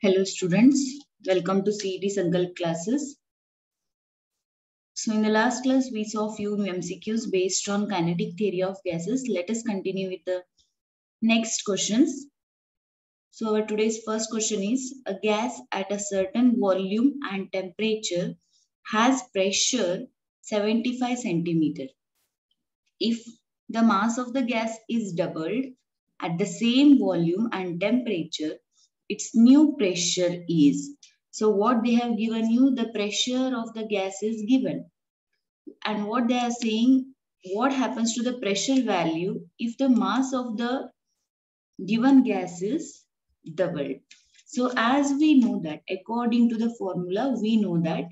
Hello students, welcome to CET Sankalp classes. So in the last class we saw few MCQs based on kinetic theory of gases. Let us continue with the next questions. So our today's first question is, a gas at a certain volume and temperature has pressure 75 centimeter. If the mass of the gas is doubled at the same volume and temperature, its new pressure is. So what they have given you, the pressure of the gas is given. And what they are saying, what happens to the pressure value if the mass of the given gas is doubled. So as we know that, according to the formula, we know that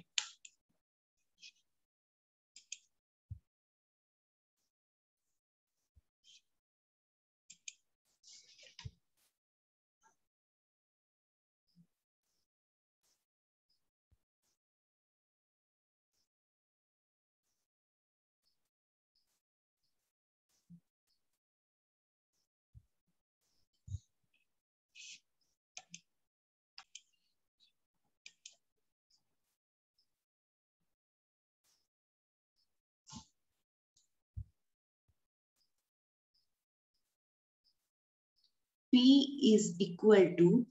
P is equal to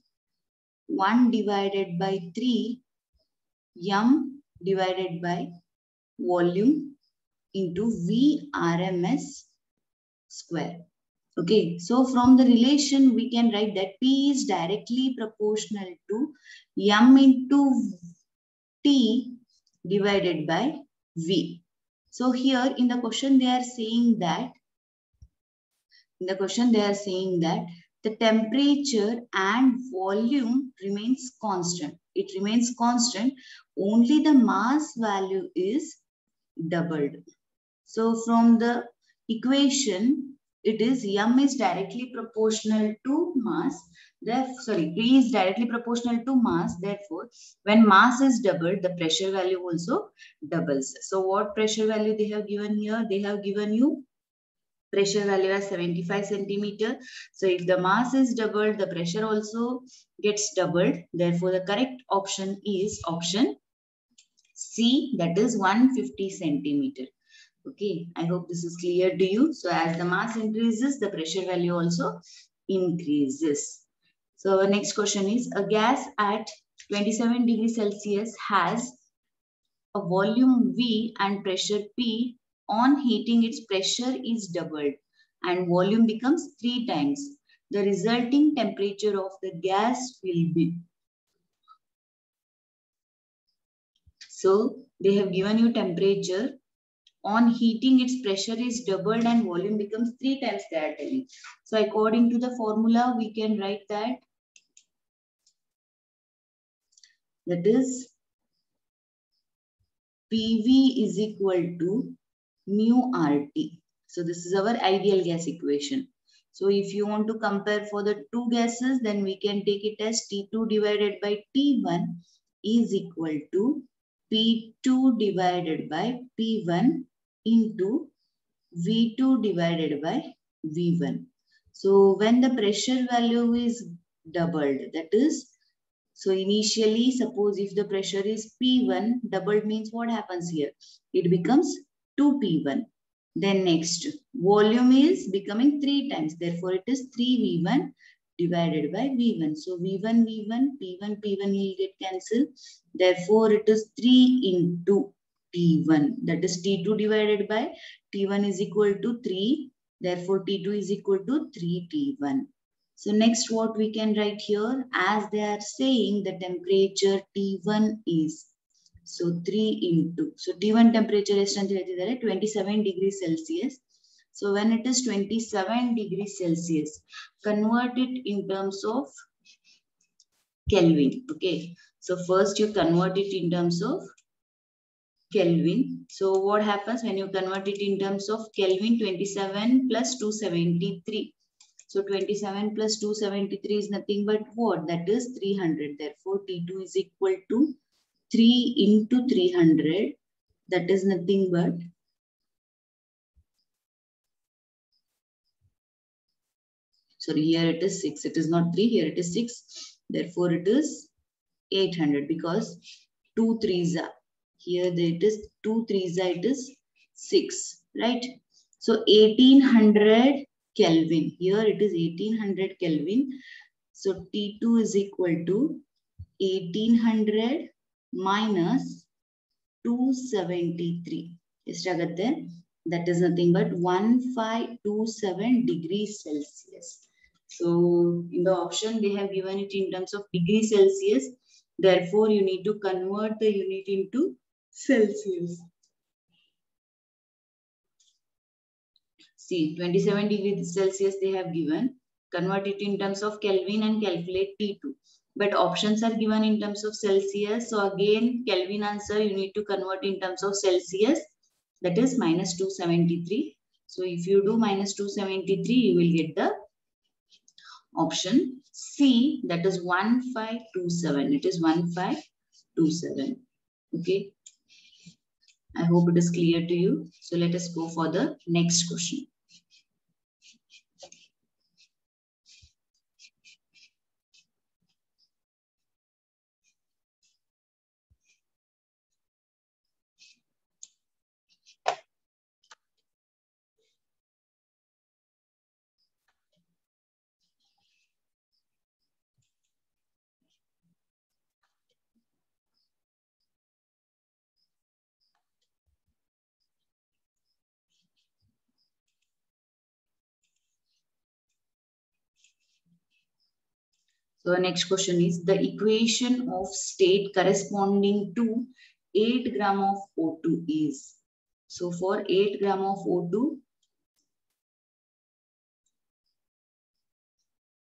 1 divided by 3 m divided by volume into V RMS square. Okay, so from the relation we can write that P is directly proportional to m into T divided by V. So here in the question they are saying that the temperature and volume remains constant. It remains constant, only the mass value is doubled. So from the equation, it is m is directly proportional to mass. P is directly proportional to mass. Therefore, when mass is doubled, the pressure value also doubles. So what pressure value they have given here? They have given you pressure value as 75 centimeter. So if the mass is doubled, the pressure also gets doubled. Therefore, the correct option is option C, that is 150 centimeter. Okay, I hope this is clear to you. So as the mass increases, the pressure value also increases. So our next question is, a gas at 27 degrees Celsius has a volume V and pressure P. On heating, its pressure is doubled and volume becomes 3 times. The resulting temperature of the gas will be. So they have given you temperature. On heating, its pressure is doubled and volume becomes 3 times, they are telling. So according to the formula, we can write that is PV is equal to mu RT. So this is our ideal gas equation. So if you want to compare for the two gases, then we can take it as T2 divided by T1 is equal to P2 divided by P1 into V2 divided by V1. So when the pressure value is doubled, that is, so initially suppose if the pressure is P1, doubled means what happens here? It becomes 2P1. Then next, volume is becoming 3 times. Therefore, it is 3V1 divided by V1. So V1, P1 will get cancelled. Therefore, it is 3 into T1. That is T2 divided by T1 is equal to 3. Therefore, T2 is equal to 3T1. So next what we can write here, as they are saying the temperature T1 is, so 3 into, so T1 temperature is 27 degrees Celsius. So when it is 27 degrees Celsius, convert it in terms of Kelvin. Okay. So first you convert it in terms of Kelvin. So what happens when you convert it in terms of Kelvin? 27 plus 273. So 27 plus 273 is nothing but what? That is 300. Therefore, T2 is equal to 3 into 300. That is nothing but sorry, here it is 6. It is not 3. Here it is 6. Therefore, it is 800 because 2 3s are. Here it is 2 3s are, it is 6, right? So 1800 Kelvin. Here it is 1800 Kelvin. So T2 is equal to 1800 minus 273. That is nothing but 1527 degrees Celsius. So in the option they have given it in terms of degrees Celsius. Therefore, you need to convert the unit into Celsius. See, 27 degrees Celsius they have given. Convert it in terms of Kelvin and calculate T2. But options are given in terms of Celsius. So again, Kelvin answer you need to convert in terms of Celsius. That is minus 273. So if you do minus 273, you will get the option C, that is 1527. It is 1527. Okay. I hope it is clear to you. So let us go for the next question. So the next question is the equation of state corresponding to 8 gram of O2 is. So for 8 gram of O2,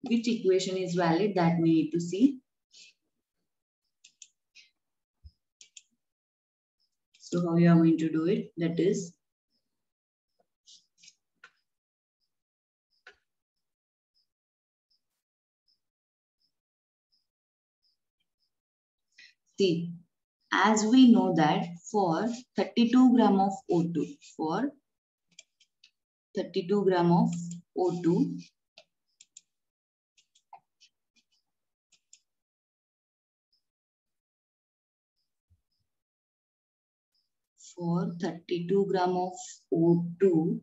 which equation is valid, that we need to see. So how you are going to do it? That is see, as we know that for 32 gram of O2, for 32 gram of O2, for 32 gram of O2,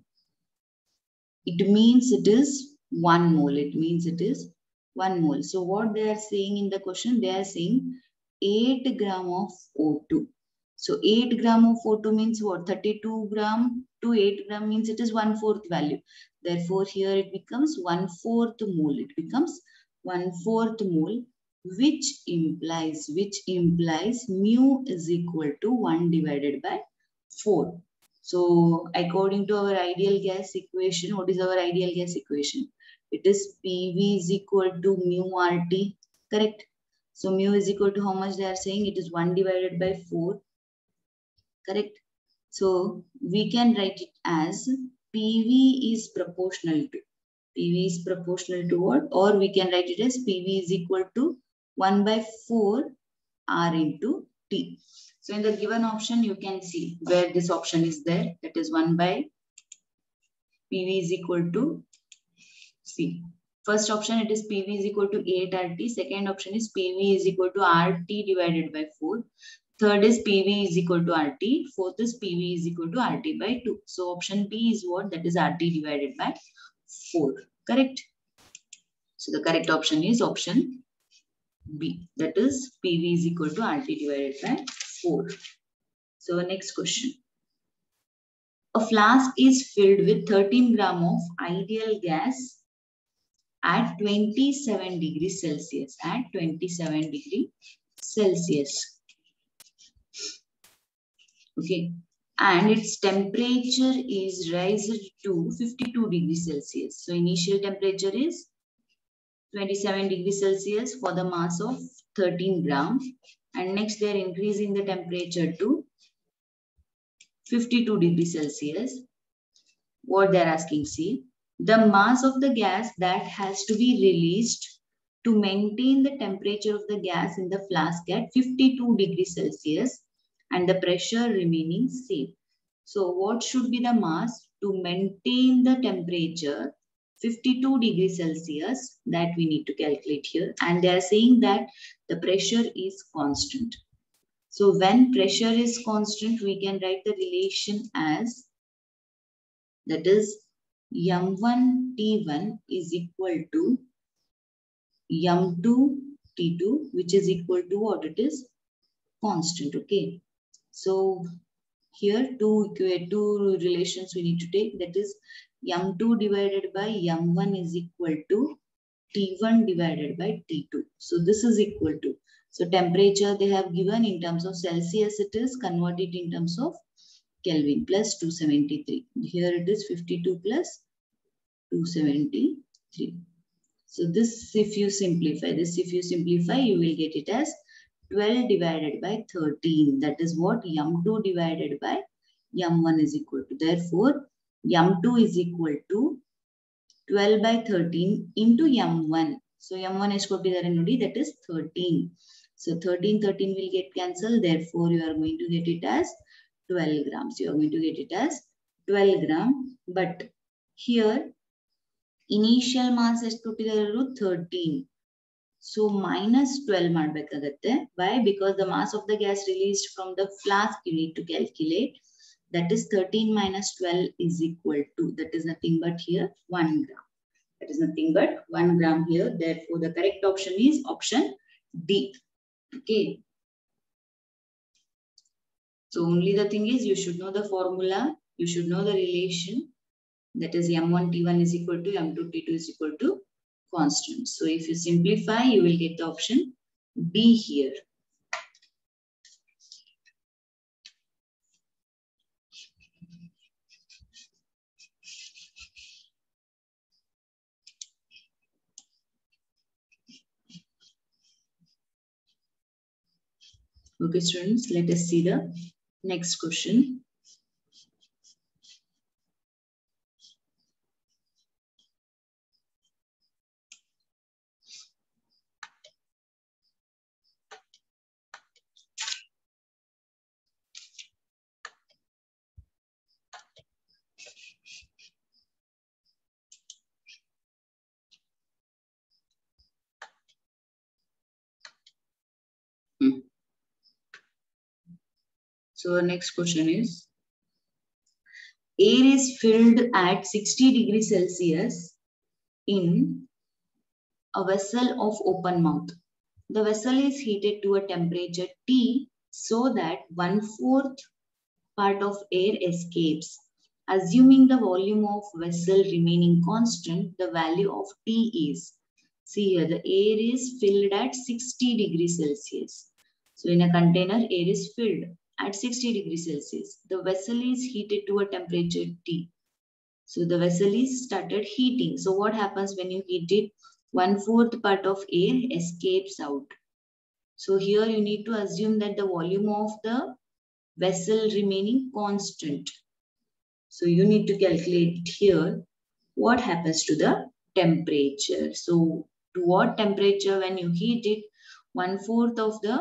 it means it is 1 mole. It means it is 1 mole. So what they are saying in the question, they are saying 8 gram of O2. So 8 gram of O2 means what? 32 gram to 8 gram means it is 1/4 value. Therefore, here it becomes 1/4 mole. It becomes 1/4 mole, which implies mu is equal to 1 divided by 4. So according to our ideal gas equation, what is our ideal gas equation? It is PV is equal to mu RT, correct? So mu is equal to how much they are saying? It is 1 divided by 4, correct? So we can write it as PV is proportional to. PV is proportional to what? Or we can write it as PV is equal to 1 by 4 R into T. So in the given option, you can see where this option is there. That is 1 by PV is equal to C. First option, it is PV is equal to 8 RT. Second option is PV is equal to RT divided by 4. Third is PV is equal to RT. Fourth is PV is equal to RT by 2. So option B is what? That is RT divided by 4. Correct? So the correct option is option B. That is PV is equal to RT divided by 4. So next question. A flask is filled with 13 gram of ideal gas at 27 degrees Celsius. At 27 degrees Celsius. Okay. And its temperature is raised to 52 degrees Celsius. So initial temperature is 27 degrees Celsius for the mass of 13 gram. And next they are increasing the temperature to 52 degrees Celsius. What they are asking, see, the mass of the gas that has to be released to maintain the temperature of the gas in the flask at 52 degrees Celsius and the pressure remaining same. So what should be the mass to maintain the temperature 52 degrees Celsius that we need to calculate here. And they are saying that the pressure is constant. So when pressure is constant, we can write the relation as, that is, M1 T1 is equal to M2 T2, which is equal to what it is? Constant. Okay. So here two relations we need to take, that is M2 divided by M1 is equal to T1 divided by T2. So this is equal to, so temperature they have given in terms of Celsius, it is converted in terms of Kelvin, plus 273. Here it is 52 plus 273. So this, if you simplify, you will get it as 12 divided by 13. That is what M2 divided by M1 is equal to. Therefore, M2 is equal to 12 by 13 into M1. So M1 is that is 13. So 13 will get cancelled. Therefore, you are going to get it as 12 grams. You are going to get it as 12 gram. But here, initial mass is 13. So minus 12 ಮಾಡಬೇಕಾಗುತ್ತೆ. Why? Because the mass of the gas released from the flask you need to calculate. That is 13 minus 12 is equal to, that is nothing but here 1 gram. That is nothing but 1 gram here. Therefore, the correct option is option D. Okay. So only the thing is, you should know the formula. You should know the relation. That is M1 T1 is equal to M2 T2 is equal to constant. So if you simplify, you will get the option B here. Okay, students, let us see the next question. So the next question is, air is filled at 60 degrees Celsius in a vessel of open mouth. The vessel is heated to a temperature T so that 1/4 part of air escapes. Assuming the volume of vessel remaining constant, the value of T is. See here, the air is filled at 60 degrees Celsius. So in a container, air is filled at 60 degrees Celsius. The vessel is heated to a temperature T. So the vessel is started heating. So what happens when you heat it? 1/4 part of air escapes out. So here you need to assume that the volume of the vessel remaining constant. So you need to calculate here what happens to the temperature. So to what temperature when you heat it, 1/4 of the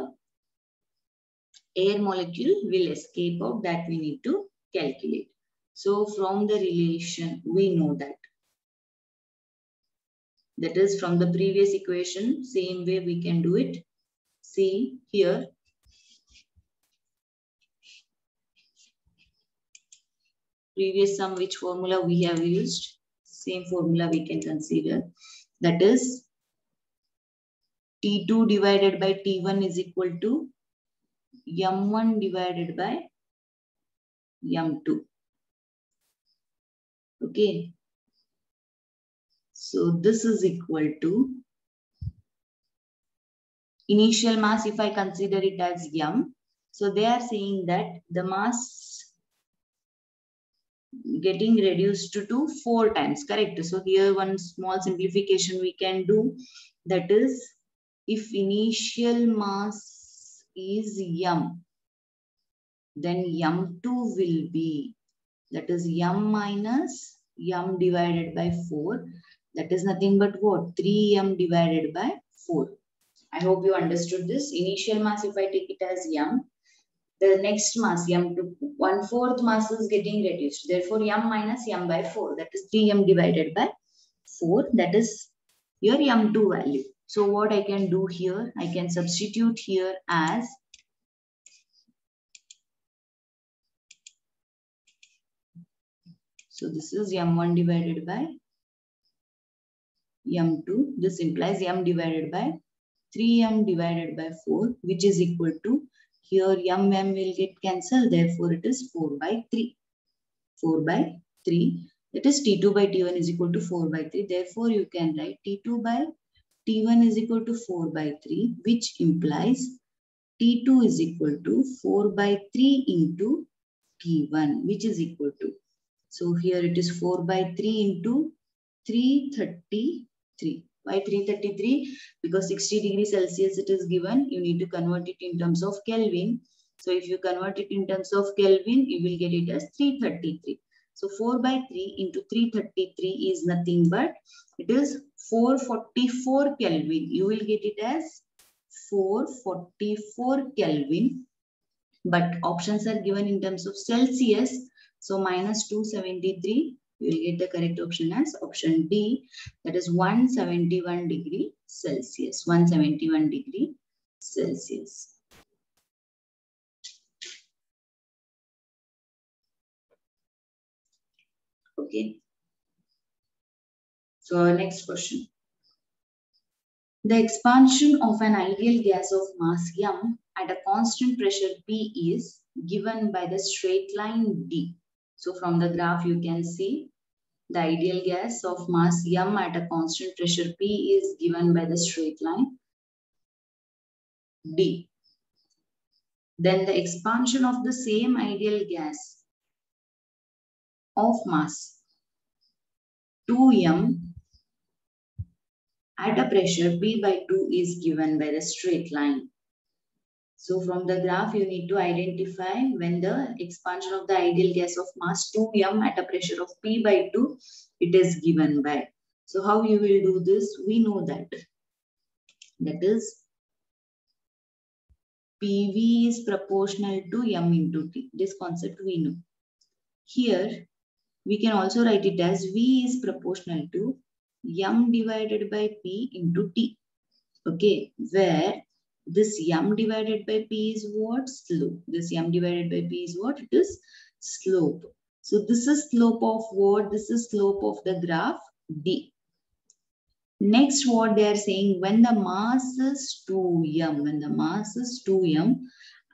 air molecule will escape out, that we need to calculate. So from the relation, we know that. That is from the previous equation, same way we can do it. See here. Previous sum, which formula we have used, same formula we can consider. That is T2 divided by T1 is equal to M1 divided by M2. Okay. So this is equal to initial mass, if I consider it as M. So they are saying that the mass getting reduced to 4 times, correct? So here one small simplification we can do. That is, if initial mass is M, then M2 will be, that is M minus M divided by 4. That is nothing but what? 3M divided by 4. I hope you understood this. Initial mass, if I take it as M, the next mass, M2, 1/4 mass is getting reduced. Therefore, M minus M by 4. That is 3M divided by 4. That is your M2 value. So what I can do here, I can substitute here as so this is M1 divided by M2. This implies M divided by 3M divided by 4, which is equal to, here M will get cancelled, therefore it is 4 by 3. 4 by 3. That is T2 by T1 is equal to 4 by 3. Therefore, you can write T2 by T1 is equal to 4 by 3, which implies T2 is equal to 4 by 3 into T1, which is equal to. So here it is 4 by 3 into 333. Why 333? Because 60 degrees Celsius it is given. You need to convert it in terms of Kelvin. So if you convert it in terms of Kelvin, you will get it as 333. So 4 by 3 into 333 is nothing but it is 444 Kelvin. You will get it as 444 Kelvin. But options are given in terms of Celsius. So minus 273. You will get the correct option as option D, that is 171 degree Celsius. 171 degree Celsius. Okay. So next question. The expansion of an ideal gas of mass m at a constant pressure P is given by the straight line D. So from the graph you can see the ideal gas of mass m at a constant pressure P is given by the straight line D. Then the expansion of the same ideal gas of mass 2m at a pressure P by 2 is given by the straight line. So from the graph, you need to identify when the expansion of the ideal gas of mass 2m at a pressure of P by 2, it is given by. So how you will do this? We know that. That is, PV is proportional to m into T. This concept we know. Here, we can also write it as V is proportional to m divided by P into T. Okay, where this m divided by P is what? Slope. This m divided by P is what? It is slope. So this is slope of what? This is slope of the graph D. Next, what they are saying, when the mass is 2m, when the mass is 2m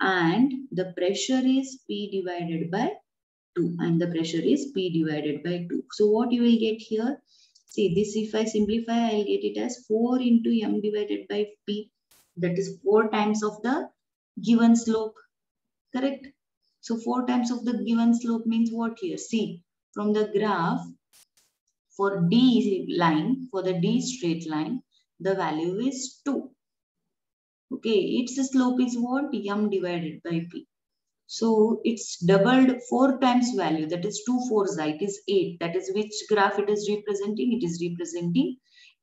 and the pressure is P divided by 2 and the pressure is P divided by 2. So what you will get here? See this, if I simplify, I'll get it as 4 into m divided by P. That is 4 times of the given slope. Correct? So 4 times of the given slope means what here? See, from the graph, for D line, for the D straight line, the value is 2. Okay, its slope is what? M divided by P. So it's doubled 4 times value, that is 2 4s, it is 8. That is which graph it is representing? It is representing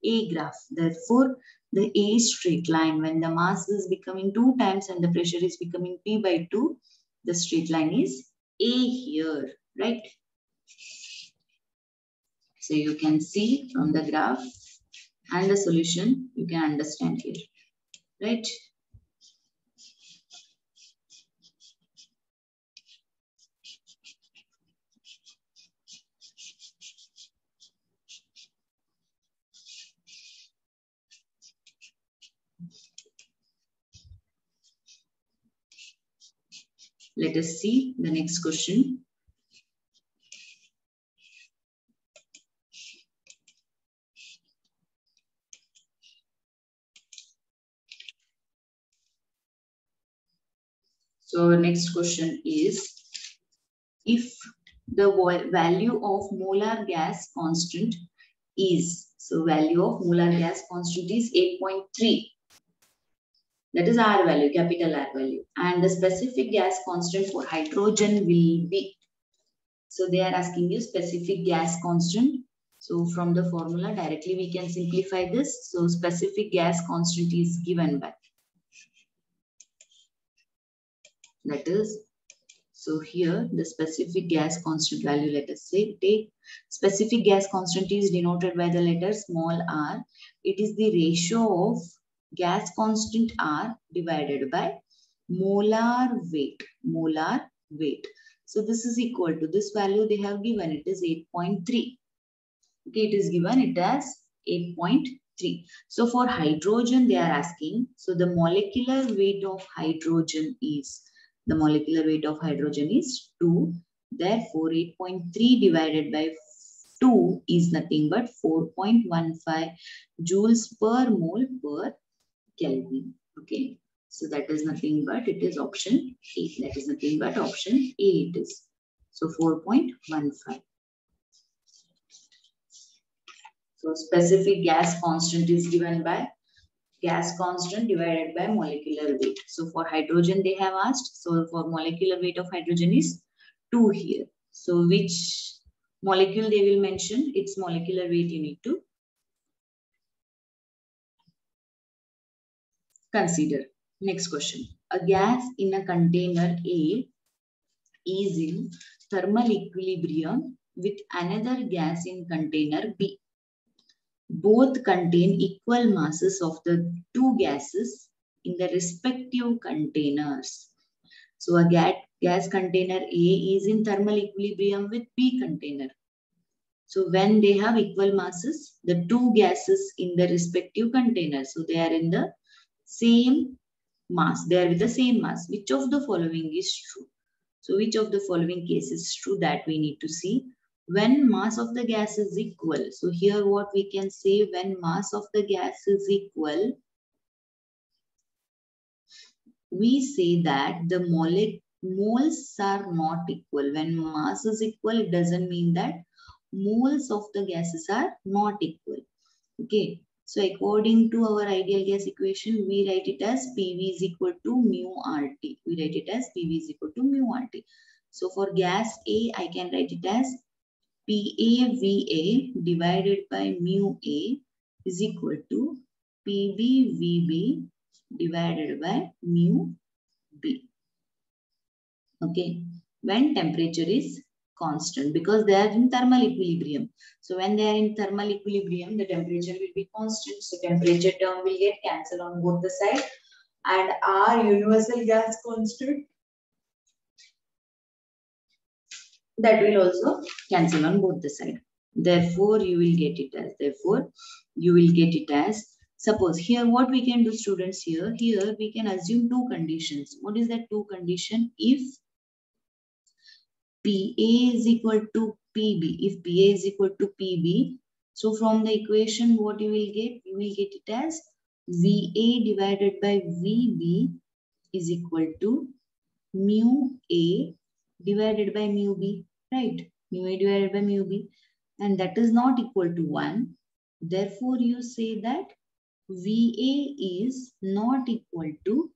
A graph. Therefore, the A straight line, when the mass is becoming 2 times and the pressure is becoming P by 2, the straight line is A here, right? So you can see from the graph and the solution, you can understand here, right? Let us see the next question. So next question is, if the value of molar gas constant is, so value of molar gas constant is 8.3. That is R value, capital R value. And the specific gas constant for hydrogen will be. So they are asking you specific gas constant. So from the formula directly we can simplify this. So specific gas constant is given by. That is So here the specific gas constant value, let us say, take specific gas constant is denoted by the letter small r. It is the ratio of gas constant R divided by molar weight. Molar weight. So this is equal to this value they have given. It is 8.3. Okay, it is given it as 8.3. So for hydrogen they are asking. So the molecular weight of hydrogen is 2. Therefore 8.3 divided by 2 is nothing but 4.15 joules per mole per Kelvin. Okay. So that is nothing but it is option A. That is nothing but option A it is. So 4.15. So specific gas constant is given by gas constant divided by molecular weight. So for hydrogen they have asked. So for molecular weight of hydrogen is 2 here. So which molecule they will mention, its molecular weight you need to consider. Next question. A gas in a container A is in thermal equilibrium with another gas in container B. Both contain equal masses of the two gases in the respective containers. So a gas container A is in thermal equilibrium with B container. So when they have equal masses, the two gases in the respective containers, so they are in the same mass, they are with the same mass. Which of the following is true? So which of the following cases is true, that we need to see. When mass of the gas is equal, so here what we can say, when mass of the gas is equal, we say that the moles are not equal. When mass is equal, it doesn't mean that moles of the gases are not equal. Okay. So according to our ideal gas equation, we write it as PV is equal to mu RT. We write it as PV is equal to mu RT. So for gas A, I can write it as PAVA divided by mu A is equal to PBVB divided by mu B. Okay. When temperature is constant, because they are in thermal equilibrium. So when they are in thermal equilibrium, the temperature will be constant. So temperature term will get cancelled on both the sides. And our universal gas constant, that will also cancel on both the sides. Therefore, you will get it as, suppose here what we can do, students, here we can assume two conditions. What is that two condition? If PA is equal to PB, if PA is equal to PB, so from the equation what you will get? You will get it as VA divided by VB is equal to mu A divided by mu B, right? Mu A divided by mu B, and that is not equal to 1. Therefore, you say that VA is not equal to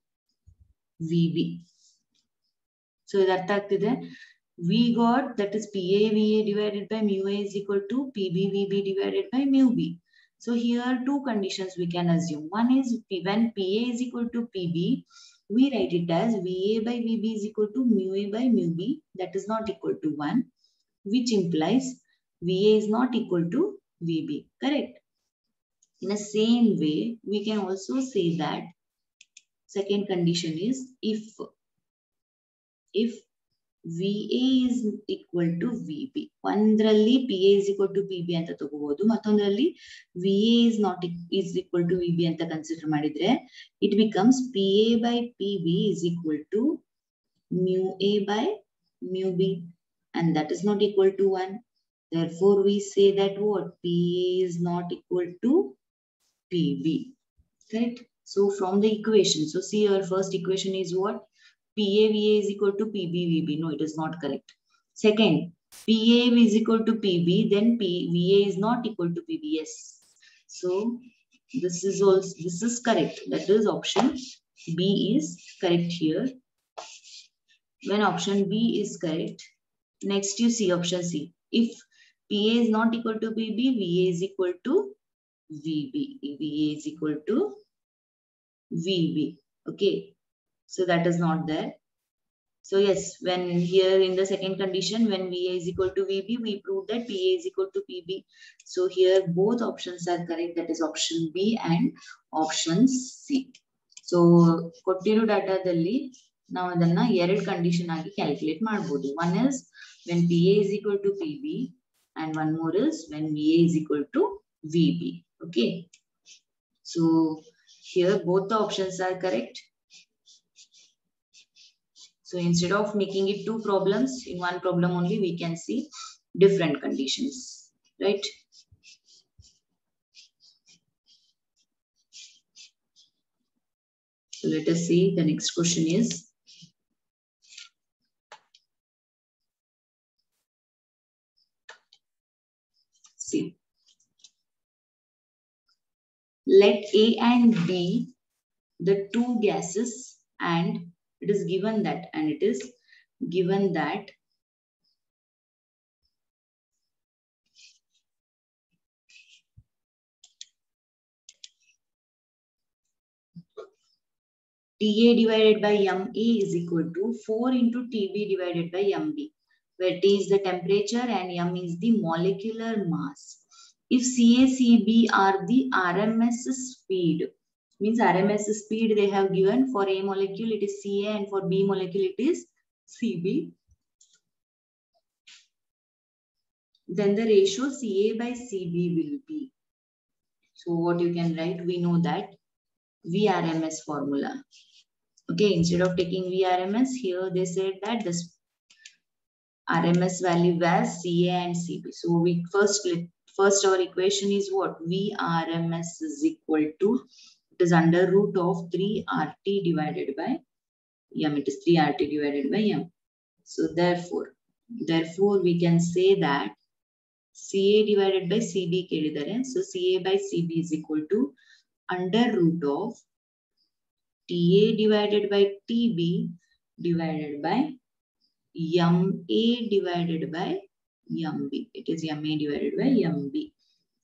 VB. So that we got that is PAVA divided by mu A is equal to PBVB divided by mu B. So here two conditions we can assume. One is when PA is equal to PB, we write it as VA by VB is equal to mu A by mu B. That is not equal to 1, which implies VA is not equal to VB. Correct? In the same way, we can also say that second condition is if VA is equal to VB. ಒಂದರಲ್ಲಿ PA is equal to PB ಅಂತ ತಗೋಬಹುದು, ಮತ್ತೊಂದರಲ್ಲಿ VA is equal to VB ಅಂತ consider ಮಾಡಿದ್ರೆ it becomes PA by PB is equal to mu A by mu B, and that is not equal to 1. Therefore, we say that what? PA is not equal to PB. Correct? So from the equation, so see our first equation is what? PAVA is equal to PBVB. No, it is not correct. Second, PA is equal to PB, then VA is not equal to PB. Yes. So this is correct. That is option B is correct here. When option B is correct, next you see option C. If PA is not equal to PB, VA is equal to VB. VA is equal to VB. Okay. So that is not there. So yes, when here in the second condition, when VA is equal to VB, we prove that PA is equal to PB. So here both options are correct. That is option B and option C. So ಕೊಟ್ಟಿರೋ ಡಾಟಾದಲ್ಲಿ ನಾವು ಅದನ್ನ ಎರಡು condition ಆಗಿ calculate ಮಾಡಬಹುದು. One is when PA is equal to PB and one more is when VA is equal to VB. Okay. So here both the options are correct. So instead of making it two problems, in one problem only we can see different conditions, right? So let us see, the next question is, see, let A and B, the two gases, and it is given that, TA divided by MA is equal to 4 into TB divided by MB, where T is the temperature and M is the molecular mass. If CA, CB are the RMS speed, means RMS speed they have given, for A molecule it is CA and for B molecule it is CB. Then the ratio CA by CB will be. So what you can write, we know that VRMS formula. Okay, instead of taking VRMS, here they said that this RMS value was CA and CB. So we first our equation is what? VRMS is equal to, it is under root of 3RT divided by M. It is 3RT divided by M. So therefore we can say that CA divided by CB kelidare. So CA by CB is equal to under root of TA divided by TB divided by MA divided by MB. It is MA divided by MB.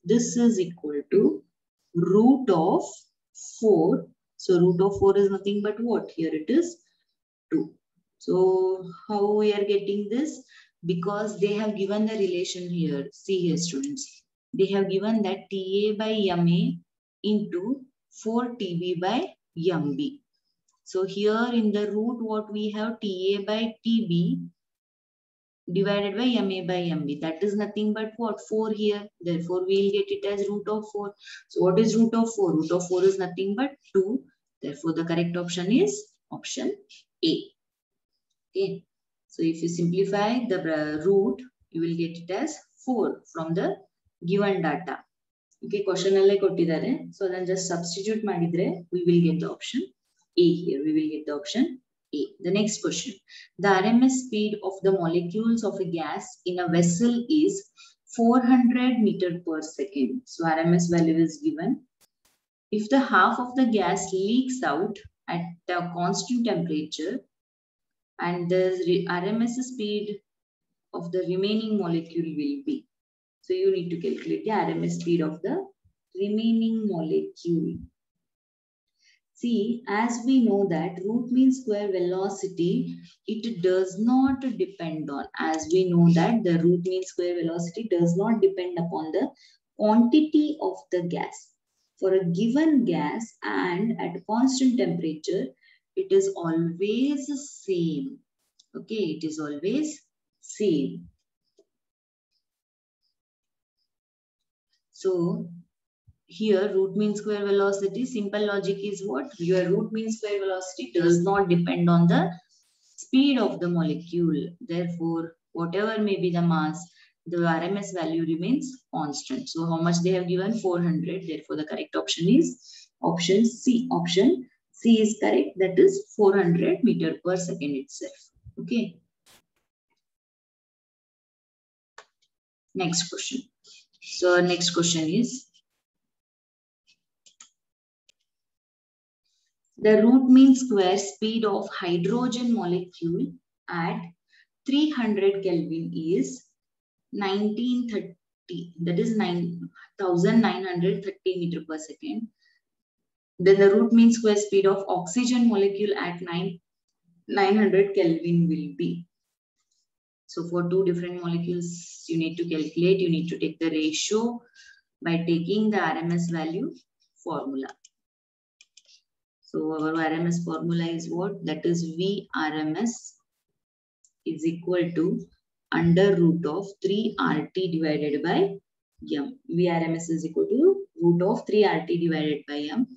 This is equal to root of 4. So root of 4 is nothing but what? Here it is 2. So how we are getting this? Because they have given the relation here. See here, students. They have given that TA by MA into 4TB by MB. So here in the root, what we have, TA by TB divided by MA by MB. That is nothing but what? 4 here. Therefore, we will get it as root of 4. So what is root of 4? Root of 4 is nothing but 2. Therefore, the correct option is option A. Okay. So if you simplify the root, you will get it as 4 from the given data. Okay, question alle kottidare. So then just substitute madidre, we will get the option A here. We will get the option A. The next question. The RMS speed of the molecules of a gas in a vessel is 400 meter per second. So RMS value is given. If the half of the gas leaks out at a constant temperature, and the RMS speed of the remaining molecule will be. So you need to calculate the RMS speed of the remaining molecule. See, as we know that root mean square velocity, it does not depend on, as we know that the root mean square velocity does not depend upon the quantity of the gas. For a given gas and at a constant temperature, it is always the same. Okay, it is always same. So here root mean square velocity, simple logic is what? Your root mean square velocity does not depend on the speed of the molecule. Therefore, whatever may be the mass, the RMS value remains constant. So how much they have given? 400. Therefore, the correct option is option C. Option C is correct. That is 400 meter per second itself. Okay. Next question. So next question is, the root mean square speed of hydrogen molecule at 300 Kelvin is 1930. That is 9,930 meter per second. Then the root mean square speed of oxygen molecule at 900 Kelvin will be. So for two different molecules, you need to calculate, you need to take the ratio by taking the RMS value formula. So our RMS formula is what? That is VRMS is equal to under root of 3 RT divided by M. VRMS is equal to root of 3 RT divided by M.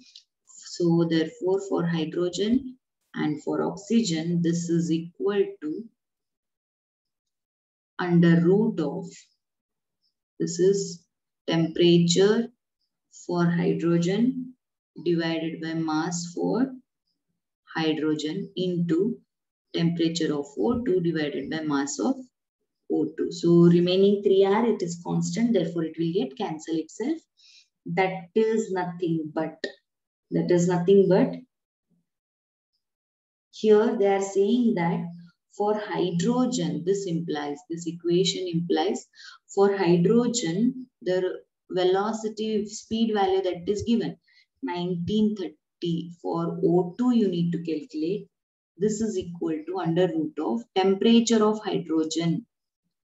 So therefore for hydrogen and for oxygen, this is equal to under root of, this is temperature for hydrogen divided by mass for hydrogen into temperature of O2 divided by mass of O2. So remaining 3R, it is constant, therefore it will get cancel itself. That is nothing but here they are saying that for hydrogen, this equation implies for hydrogen, the velocity speed value that is given 1930. For O2 you need to calculate. This is equal to under root of temperature of hydrogen.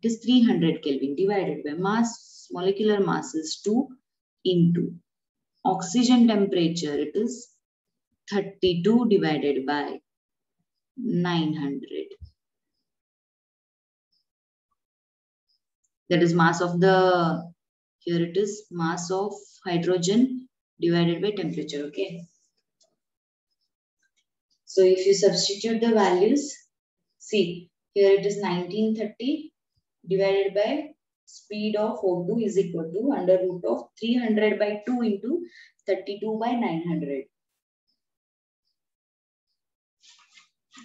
It is 300 Kelvin divided by mass, molecular mass is 2 into oxygen temperature, it is 32 divided by 900. That is mass of the, here it is mass of hydrogen divided by temperature, okay. So if you substitute the values, see, here it is 1930 divided by speed of O2 is equal to under root of 300 by 2 into 32 by 900.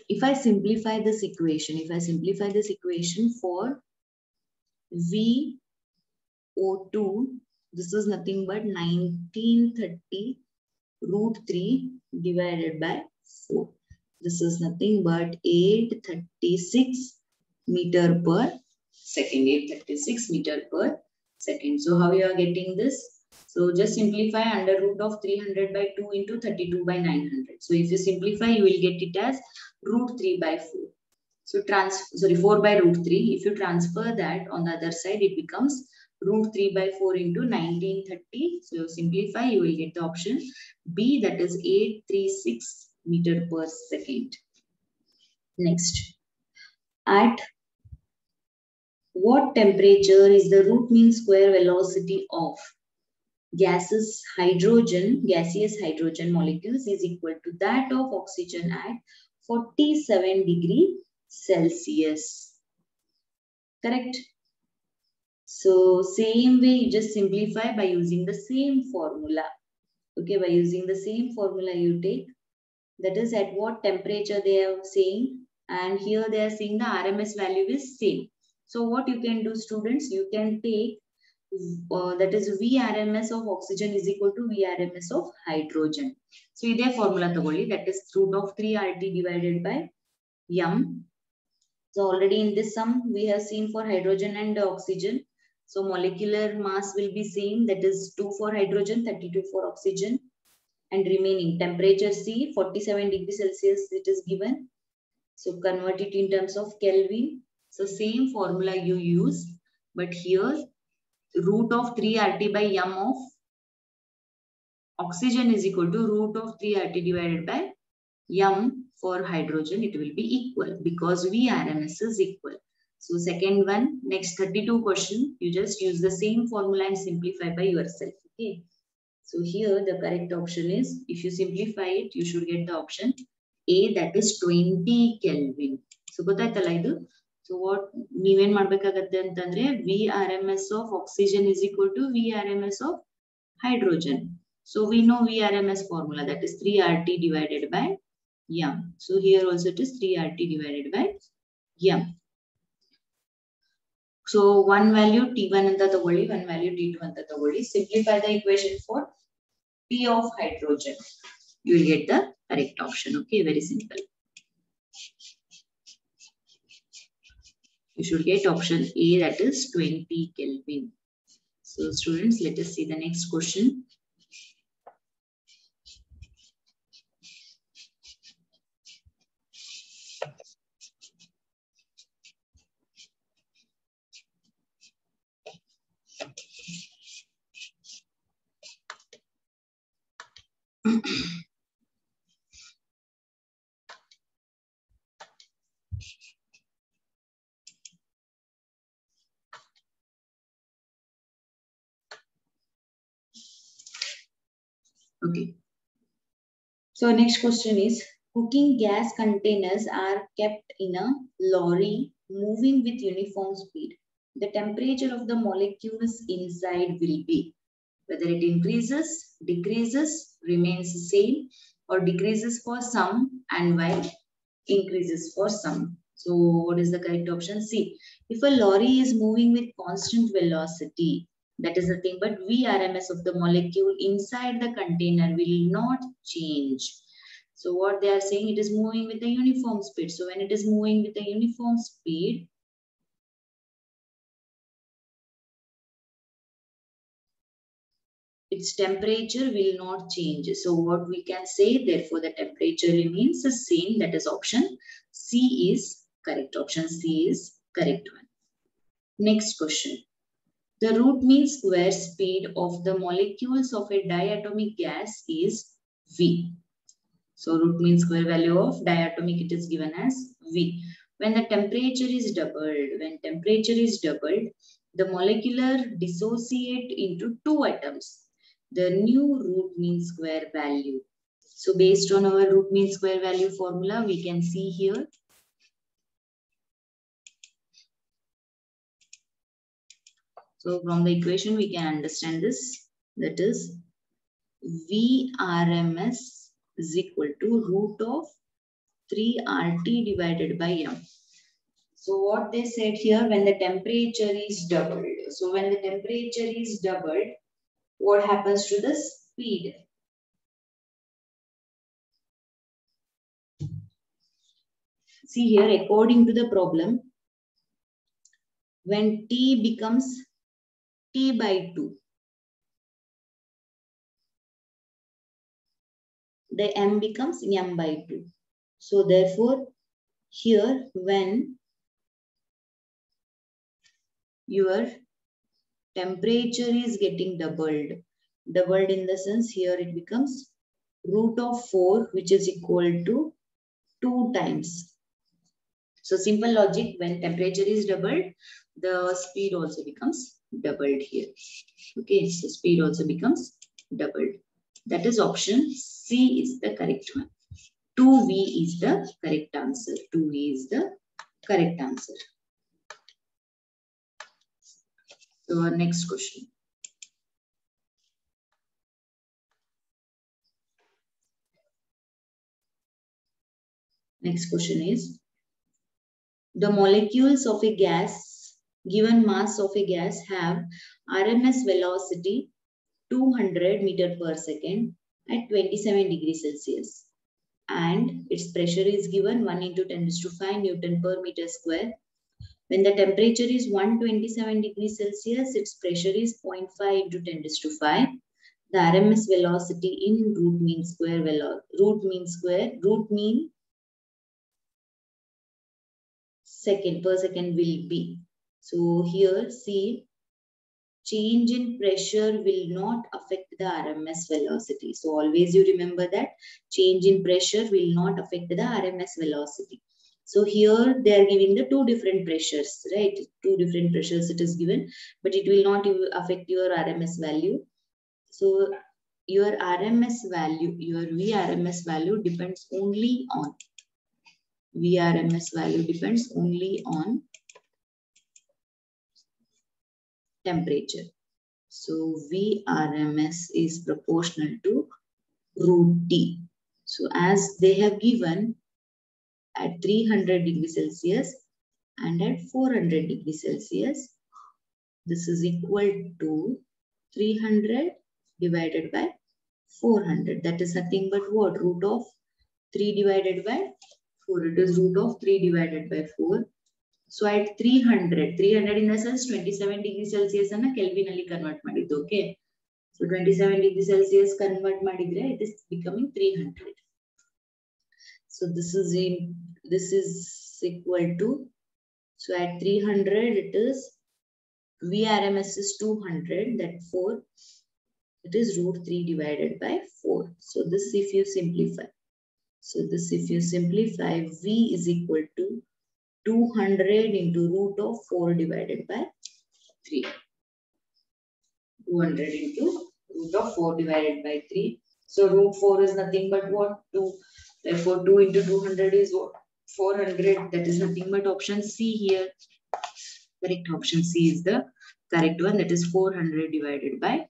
If I simplify this equation, for VO2, this is nothing but 1930 root 3 divided by 4. This is nothing but 836 meter per second. 836 meter per second. So how you are getting this? So just simplify under root of 300 by 2 into 32 by 900. So if you simplify, you will get it as root 3 by 4. So 4 by root 3. If you transfer that on the other side, it becomes root 3 by 4 into 1930. So simplify, you will get the option B, that is 836 meter per second. Next, at what temperature is the root mean square velocity of gaseous hydrogen molecules is equal to that of oxygen at 47 degrees Celsius? Correct? So same way, you just simplify by using the same formula. Okay, by using the same formula you take, that is at what temperature they are saying, and here they are saying the RMS value is same. So what you can do, students, you can take that is VRMS of oxygen is equal to VRMS of hydrogen. So this formula that is root of 3 RT divided by M. So already in this sum we have seen for hydrogen and oxygen. So molecular mass will be same, that is 2 for hydrogen, 32 for oxygen, and remaining temperature C 47 degrees Celsius it is given. So convert it in terms of Kelvin. So same formula you use, but here root of 3 RT by M of oxygen is equal to root of 3 RT divided by M for hydrogen. It will be equal because VRMS is equal. So second one, next 32 question, you just use the same formula and simplify by yourself. Okay. So here the correct option is, if you simplify it, you should get the option A, that is 20 Kelvin. So ಗೊತ್ತಾಯ್ತಲ್ಲ ಇದು? So what ನೀವೇನ್ ಮಾಡಬೇಕಾಗುತ್ತೆ ಅಂತಂದ್ರೆ VRMS of oxygen is equal to VRMS of hydrogen. So we know VRMS formula, that is 3 RT divided by M. So here also it is 3 RT divided by M. So one value T1 anta tagolli, one value T2 anta tagolli. Simplify the equation for P of hydrogen. You will get the correct option. Okay, very simple. You should get option A, that is 20 Kelvin. So students, let us see the next question. Okay. So next question is, cooking gas containers are kept in a lorry moving with uniform speed. The temperature of the molecules inside will be, whether it increases, decreases, remains the same, or decreases for some and while increases for some. So what is the correct option? C. If a lorry is moving with constant velocity, that is the thing, but VRMS of the molecule inside the container will not change. So what they are saying, it is moving with a uniform speed. So when it is moving with a uniform speed, its temperature will not change. So what we can say, therefore the temperature remains the same. That is option C is correct. Option C is correct one. Next question. The root mean square speed of the molecules of a diatomic gas is V. So root mean square value of diatomic, it is given as V. When the temperature is doubled, the molecular dissociate into two atoms. The new root mean square value. So based on our root mean square value formula, we can see here. So from the equation, we can understand this. That is VRMS is equal to root of 3RT divided by M. So what they said here, when the temperature is doubled. So when the temperature is doubled, what happens to the speed? See here, according to the problem, when T becomes T by 2, the M becomes M by 2. So therefore, here when your temperature is getting doubled in the sense here it becomes root of 4, which is equal to 2 times. So simple logic, when temperature is doubled, the speed also becomes doubled here. Okay, so speed also becomes doubled. That is option C is the correct one. 2V is the correct answer. 2V is the correct answer. So our next question. Next question is, the molecules of a gas, given mass of a gas, have RMS velocity 200 meter per second at 27 degrees Celsius. And its pressure is given 1 into 10 raised to 5 Newton per meter square. When the temperature is 127 degrees Celsius, its pressure is 0.5 into 10 raised to 5. The RMS velocity in root mean second per second will be. So here see, change in pressure will not affect the RMS velocity. So always you remember that change in pressure will not affect the RMS velocity. So here they are giving the two different pressures, right? Two different pressures it is given, but it will not affect your RMS value. So your RMS value, your VRMS value depends only on temperature. So VRMS is proportional to root T. So as they have given at 300 degrees Celsius and at 400 degrees Celsius, this is equal to 300 divided by 400. That is nothing but what? Root of 3 divided by 4. It is root of 3 divided by 4. So at 300 in the sense 27 degrees Celsius and Kelvin ali convert madiddu. Okay. So 27 degrees Celsius convert madidre, it is becoming 300. So this is equal to, so at 300 it is VRMS is 200, that 4 It is root 3 divided by 4. So this if you simplify. V is equal to 200 into root of 4 divided by 3. 200 into root of 4 divided by 3. So root 4 is nothing but what? 2. Therefore 2 into 200 is what? 400. That is nothing but option C here. Correct option C is the correct one. That is 400 divided by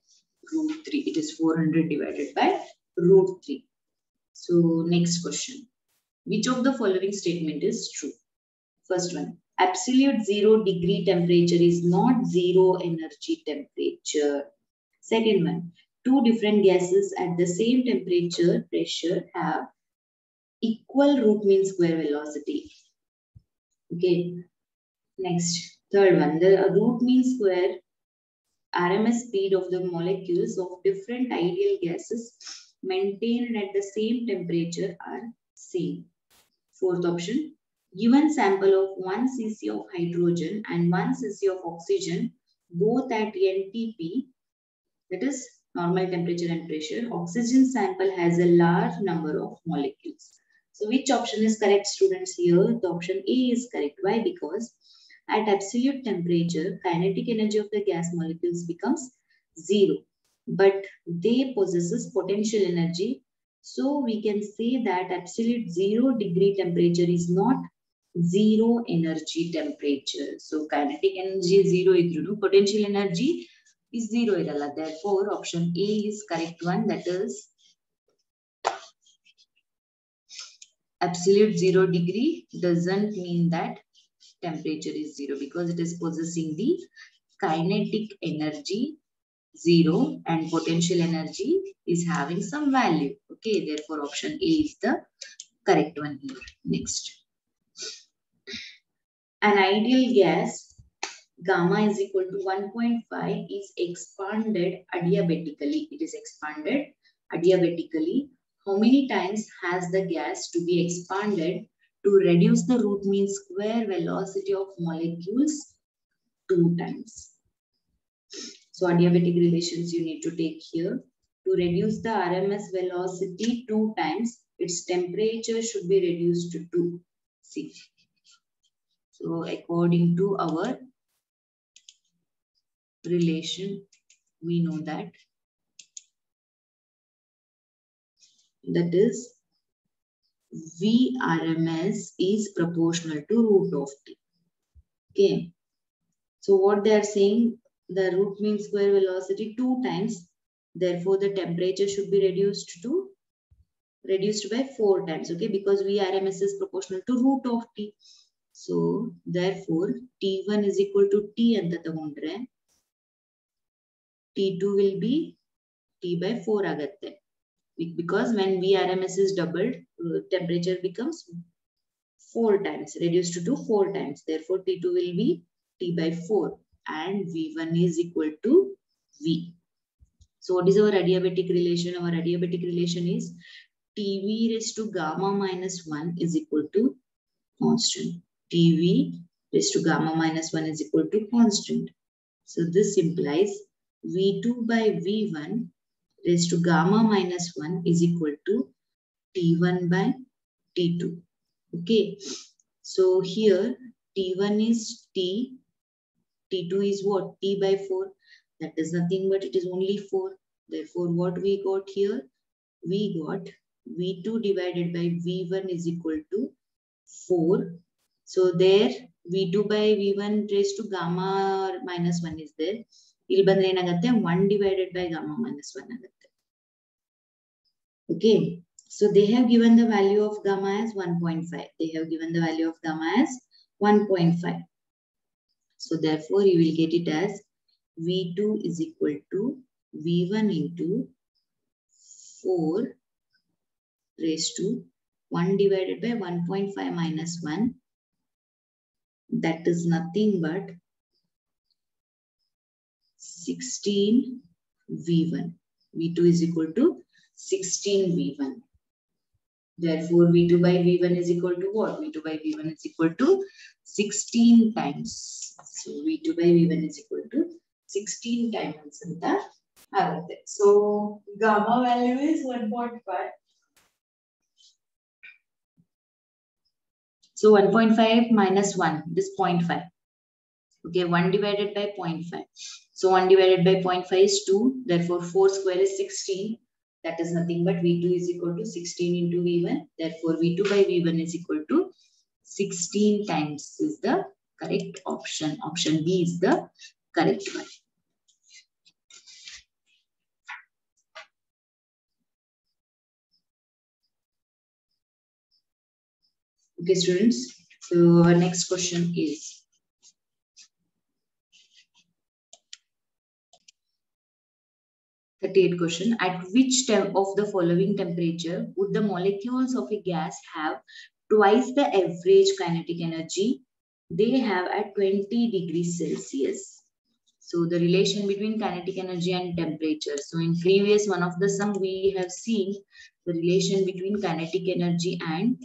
root 3. It is 400 divided by root 3. So next question. Which of the following statement is true? First one. Absolute 0 degree temperature is not zero energy temperature. Second one. Two different gases at the same temperature pressure have equal root mean square velocity. Okay. Next. Third one. The root mean square RMS speed of the molecules of different ideal gases maintained at the same temperature are same. Fourth option. Given sample of 1 cc of hydrogen and 1 cc of oxygen, both at NTP, that is normal temperature and pressure, oxygen sample has a large number of molecules. So which option is correct, students? Here the option A is correct. Why? Because at absolute temperature, kinetic energy of the gas molecules becomes 0, but they possesses potential energy. So we can say that absolute 0 degree temperature is not zero energy temperature. So kinetic energy is 0 idru, potential energy is 0 iralla. Therefore, option A is correct one. That is absolute 0 degree doesn't mean that temperature is 0 because it is possessing the kinetic energy 0 and potential energy is having some value. Okay, therefore option A is the correct one here. Next. An ideal gas gamma is equal to 1.5 is expanded adiabatically. It is expanded adiabatically. How many times has the gas to be expanded to reduce the root mean square velocity of molecules? 2 times. So adiabatic relations you need to take here. To reduce the RMS velocity 2 times, its temperature should be reduced to 2 C. So according to our relation, we know that is VRMS is proportional to root of T. Okay. So what they are saying, the root mean square velocity 2 times. Therefore, the temperature should be reduced by 4 times. Okay, because VRMS is proportional to root of T. So therefore, T1 is equal to T and the T2 will be T by 4 agatte. Because when VRMS is doubled, temperature becomes 4 times, reduced to 4 times. Therefore, T2 will be T by 4 and V1 is equal to V. So what is our adiabatic relation? Our adiabatic relation is TV raised to gamma minus 1 is equal to constant. TV raised to gamma minus 1 is equal to constant. So this implies V2 by V1 raised to gamma minus 1 is equal to T1 by T2. Okay. So here T1 is T, T2 is what? T by 4. That is nothing but it is only 4. Therefore, what we got here? We got V2 divided by V1 is equal to 4. So there V2 by V1 raised to gamma minus 1 is there. ಇಲ್ಲಿ ಬಂದ್ರೆ ಏನಾಗುತ್ತೆ 1 divided by gamma minus 1 ಆಗುತ್ತೆ. Okay. So they have given the value of gamma as 1.5. They have given the value of gamma as 1.5. So therefore you will get it as V2 is equal to V1 into 4 raised to 1 divided by 1.5 minus 1. That is nothing but 16 V1. V2 is equal to 16 V1. Therefore, V2 by V1 is equal to what? V2 by V1 is equal to 16 times. So, V2 by V1 is equal to 16 times. Alright. So gamma value is 1.5. So 1.5 minus 1, this 0.5. Okay, 1 divided by 0.5. So 1 divided by 0.5 is 2. Therefore, 4 square is 16. That is nothing but V2 is equal to 16 into V1. Therefore, V2 by V1 is equal to 16 times is the correct option. Option B is the correct one. Okay, students. So our next question is, the 38th question. At which temp of the following temperature would the molecules of a gas have twice the average kinetic energy they have at 20 degrees Celsius? So the relation between kinetic energy and temperature. So in previous one of the sum we have seen the relation between kinetic energy and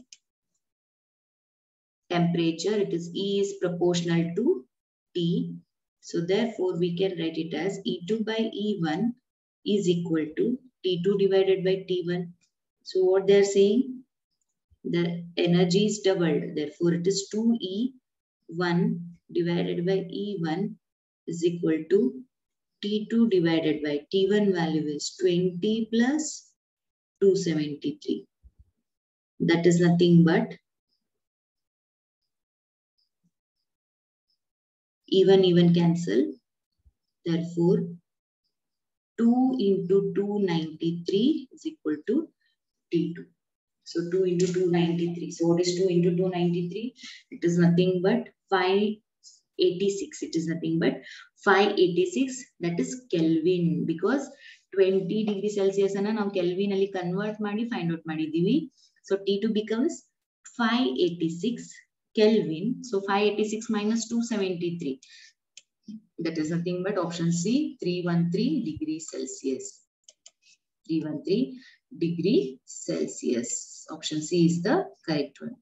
temperature. It is E is proportional to T. So therefore we can write it as E2 by E1 is equal to T2 divided by T1. So what they are saying? The energy is doubled. Therefore it is 2E1 divided by E1 is equal to T2 divided by T1 value is 20 plus 273. That is nothing but even cancel. Therefore 2 into 293 is equal to T2. So 2 into 293. So what is 2 into 293? It is nothing but 586. It is nothing but 586. That is Kelvin. Because 20 degree Celsius and now Kelvin ali convert ಮಾಡಿ find out ಮಾಡಿದ್ದೀವಿ. So T2 becomes 586 Kelvin. So 586 minus 273. That is nothing but option C, 313 degrees Celsius. 313 degree Celsius. Option C is the correct one.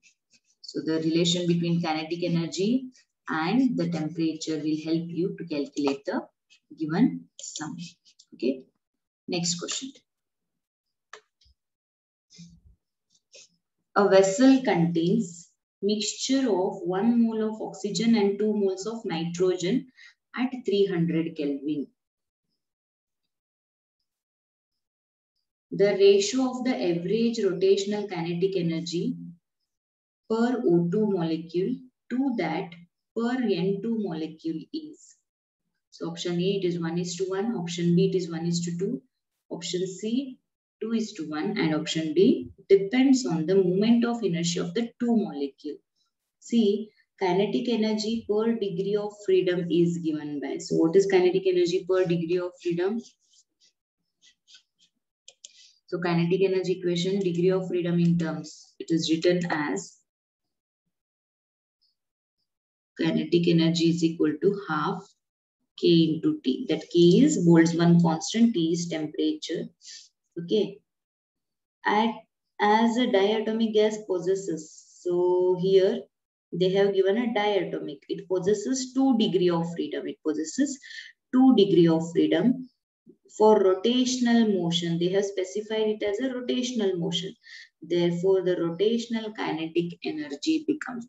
So the relation between kinetic energy and the temperature will help you to calculate the given sum. Okay. Next question. A vessel contains mixture of 1 mole of oxygen and 2 moles of nitrogen at 300 Kelvin. The ratio of the average rotational kinetic energy per O2 molecule to that per N2 molecule is. So option A it is 1:1, option B it is 1:2, option C 2:1 and option D depends on the moment of inertia of the two molecule. See, kinetic energy per degree of freedom is given by. So what is kinetic energy per degree of freedom? So kinetic energy equation, degree of freedom in terms, it is written as kinetic energy is equal to half K into T. That K is Boltzmann constant, T is temperature. Okay. As a diatomic gas possesses, so here they have given a diatomic. It possesses 2 degree of freedom. It possesses 2 degree of freedom. For rotational motion, they have specified it as a rotational motion. Therefore, the rotational kinetic energy becomes,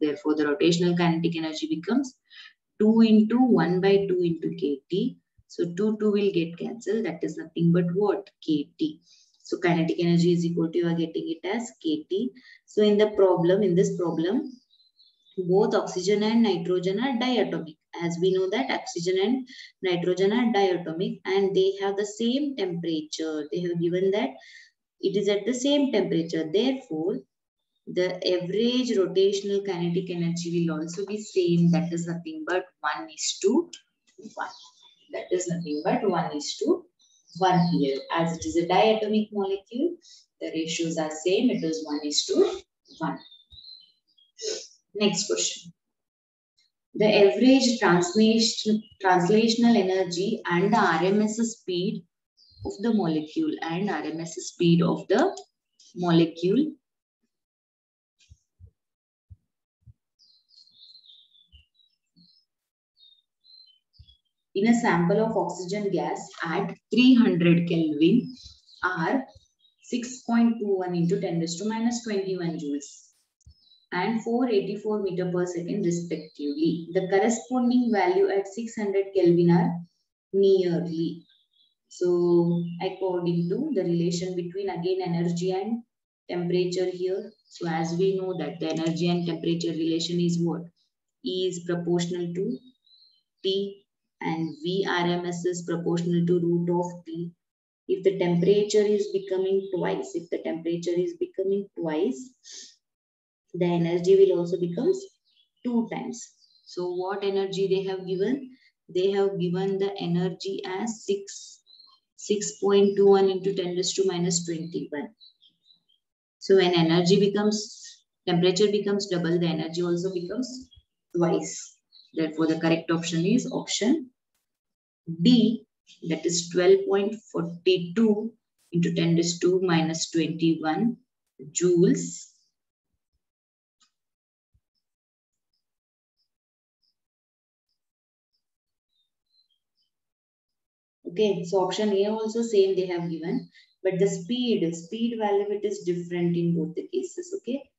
2 into 1 by 2 into kT. So 2 will get cancelled. That is nothing but what? kT. So kinetic energy is equal to, you are getting it as kT. So in this problem, both oxygen and nitrogen are diatomic. As we know that oxygen and nitrogen are diatomic and they have the same temperature. They have given that it is at the same temperature. Therefore, the average rotational kinetic energy will also be same. That is nothing but 1:1. That is nothing but 1:1 here. As it is a diatomic molecule, the ratios are same. It is 1:1. Next question. The average translational energy and the RMS speed of the molecule in a sample of oxygen gas at 300 Kelvin are 6.21 into 10 raised to minus 21 joules and 484 meter per second respectively. The corresponding value at 600 Kelvin are nearly. So according to the relation between again energy and temperature here. So as we know that the energy and temperature relation is what? E is proportional to T and V RMS is proportional to root of T. If the temperature is becoming twice, the energy will also becomes 2 times. So what energy they have given? They have given the energy as 6.21 into 10 raised to minus 21. So when temperature becomes double, the energy also becomes twice. Therefore, the correct option is option D, that is 12.42 into 10 raised to minus 21 joules. Okay, so option A also same they have given, but the speed value it is different in both the cases. Okay,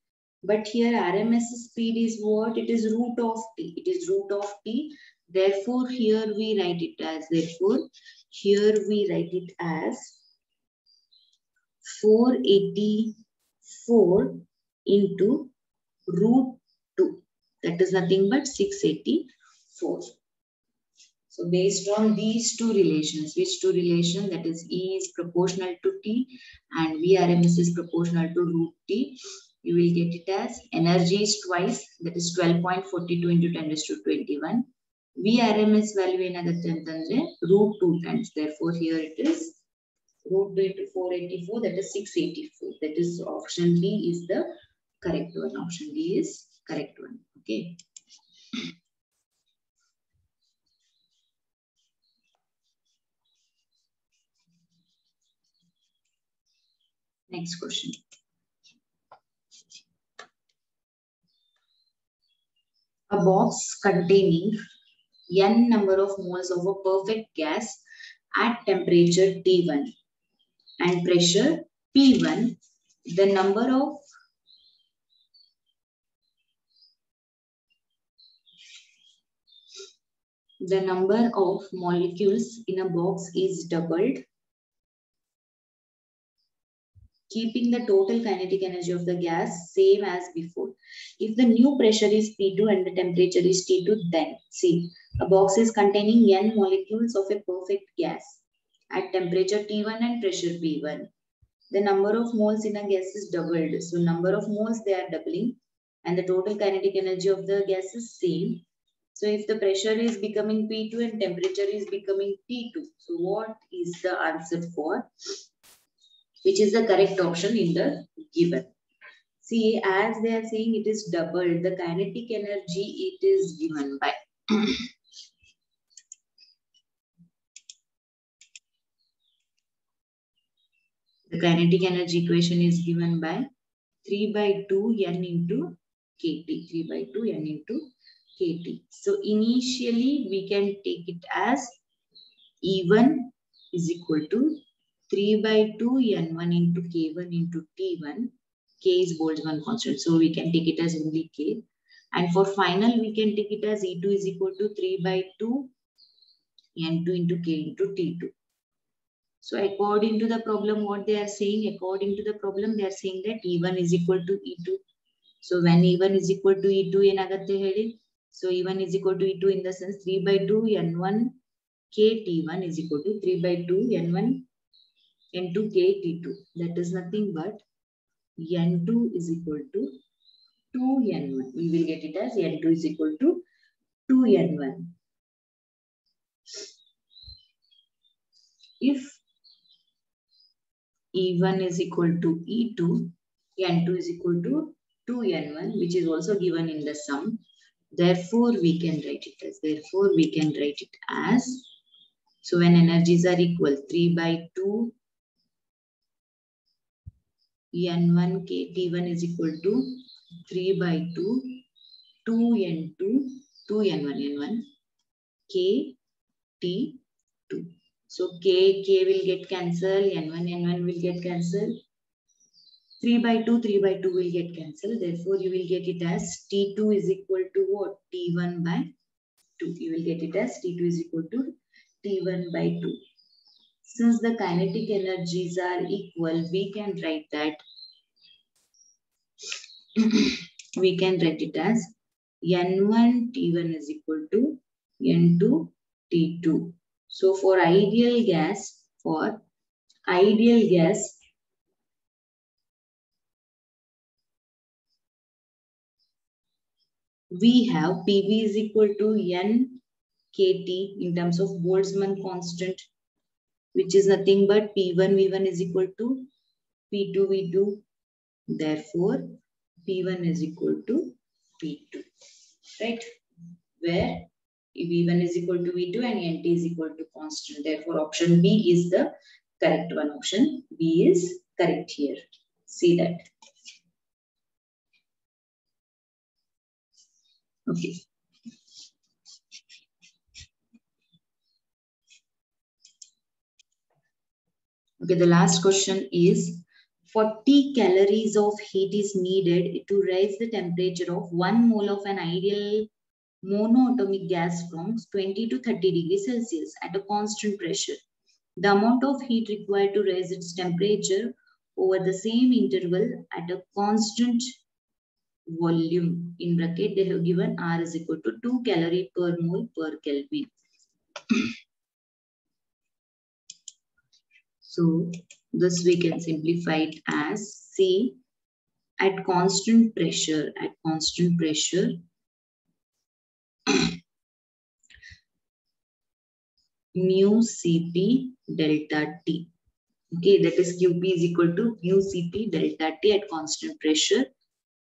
but here RMS speed is what? It is root of T. It is root of T. Therefore, here we write it as 484 into root 2. That is nothing but 684. So based on these two relations, which two relations? That is E is proportional to T and VRMS is proportional to root T. You will get it as energy is twice, that is 12.42 into 10 raised to 21. VRMS value in other terms root 2 times. Therefore, here it is root 2 into 484, that is 684. That is option B is the correct one. Option D is correct one. Okay. Next question. A box containing n number of moles of a perfect gas at temperature T1 and pressure P1, the number of molecules in a box is doubled, keeping the total kinetic energy of the gas same as before. If the new pressure is P2 and the temperature is T2, then see, a box is containing n molecules of a perfect gas at temperature T1 and pressure P1. The number of moles in a gas is doubled. So number of moles they are doubling and the total kinetic energy of the gas is same. So if the pressure is becoming P2 and temperature is becoming T2, so what is the answer for? Which is the correct option in the given? See, as they are saying it is doubled, the kinetic energy it is given by the kinetic energy equation is given by 3 by 2 n into kT. 3 by 2 n into kT. So initially we can take it as E1 is equal to 3 by 2 n1 into k1 into t1. K is Boltzmann constant, so we can take it as only k. And for final, we can take it as E2 is equal to 3 by 2 n2 into k into t2. So according to the problem, what they are saying, according to the problem, they are saying that E1 is equal to E2. So when E1 is equal to E2 in agatte heli, so E1 is equal to E2 in the sense 3 by 2 n1 k t1 is equal to 3 by 2 n1 n2 k t2. That is nothing but n2 is equal to 2n1. We will get it as n2 is equal to 2n1. If E1 is equal to E2, n2 is equal to 2n1, which is also given in the sum. Therefore, we can write it as, so when energies are equal, 3 by 2 n1 k t1 is equal to 3 by 2 2n2 2n1 n1 k T2. So K will get cancelled, N1 will get cancelled. 3 by 2 will get cancelled. Therefore, you will get it as T2 is equal to what? T1 by 2. You will get it as T2 is equal to T1 by 2. Since the kinetic energies are equal, we can write that we can write it as N1 T1 is equal to N2 T2. So for ideal gas, we have PV is equal to N KT in terms of Boltzmann constant, which is nothing but P1 V1 is equal to P2 V2. Therefore, P1 is equal to P2, right? Where V1 is equal to V2 and NT is equal to constant. Therefore, option B is the correct one. Option B is correct here. See that. Okay. Okay, the last question is 40 calories of heat is needed to raise the temperature of 1 mole of an ideal monoatomic gas from 20 to 30 degrees Celsius at a constant pressure. The amount of heat required to raise its temperature over the same interval at a constant volume, in bracket they have given R is equal to 2 calorie per mole per Kelvin. So this we can simplify it as C at constant pressure mu Cp delta T. Okay, that is Qp is equal to mu Cp delta T at constant pressure.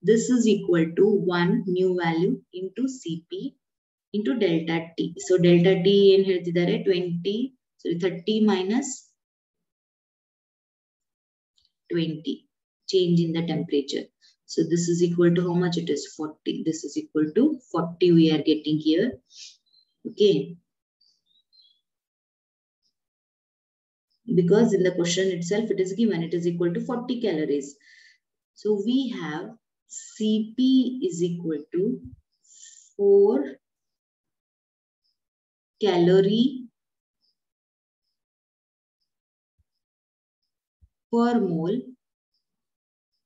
This is equal to 1 mu value into Cp into delta T. So delta T in here 30 minus 20 change in the temperature. So this is equal to how much it is? 40. This is equal to 40 we are getting here. Okay. Because in the question itself it is given it is equal to 40 calories. So we have Cp is equal to 4 calorie per mole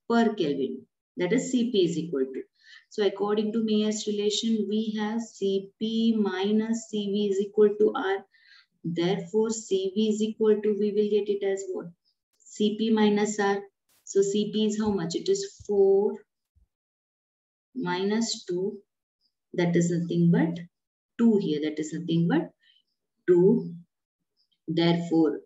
per Kelvin. That is Cp is equal to. So according to Mayer's relation, we have Cp minus Cv is equal to R. Therefore, Cv is equal to, we will get it as what? Cp minus R. So Cp is how much? It is 4 minus 2. That is nothing but 2 here. That is nothing but 2. Therefore,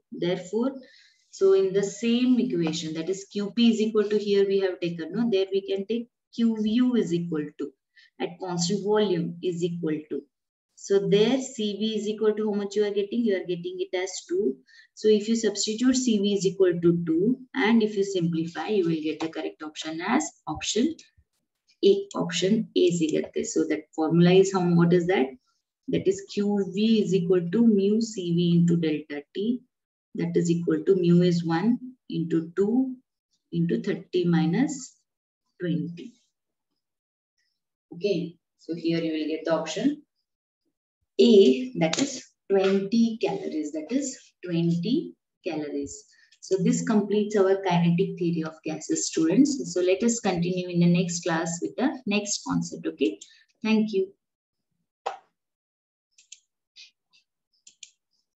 so in the same equation, that is Qp is equal to, here we have taken, no? There we can take Qu is equal to, at constant volume is equal to. So there Cv is equal to how much you are getting? You are getting it as 2. So if you substitute Cv is equal to 2 and if you simplify, you will get the correct option as option A. Option A sigate. So that formula is how, what is that? That is Qv is equal to mu Cv into delta T. That is equal to mu is 1 into 2 into 30 minus 20. Okay, so here you will get the option A, that is 20 calories. That is 20 calories. So this completes our kinetic theory of gases, students. So let us continue in the next class with the next concept. Okay, thank you.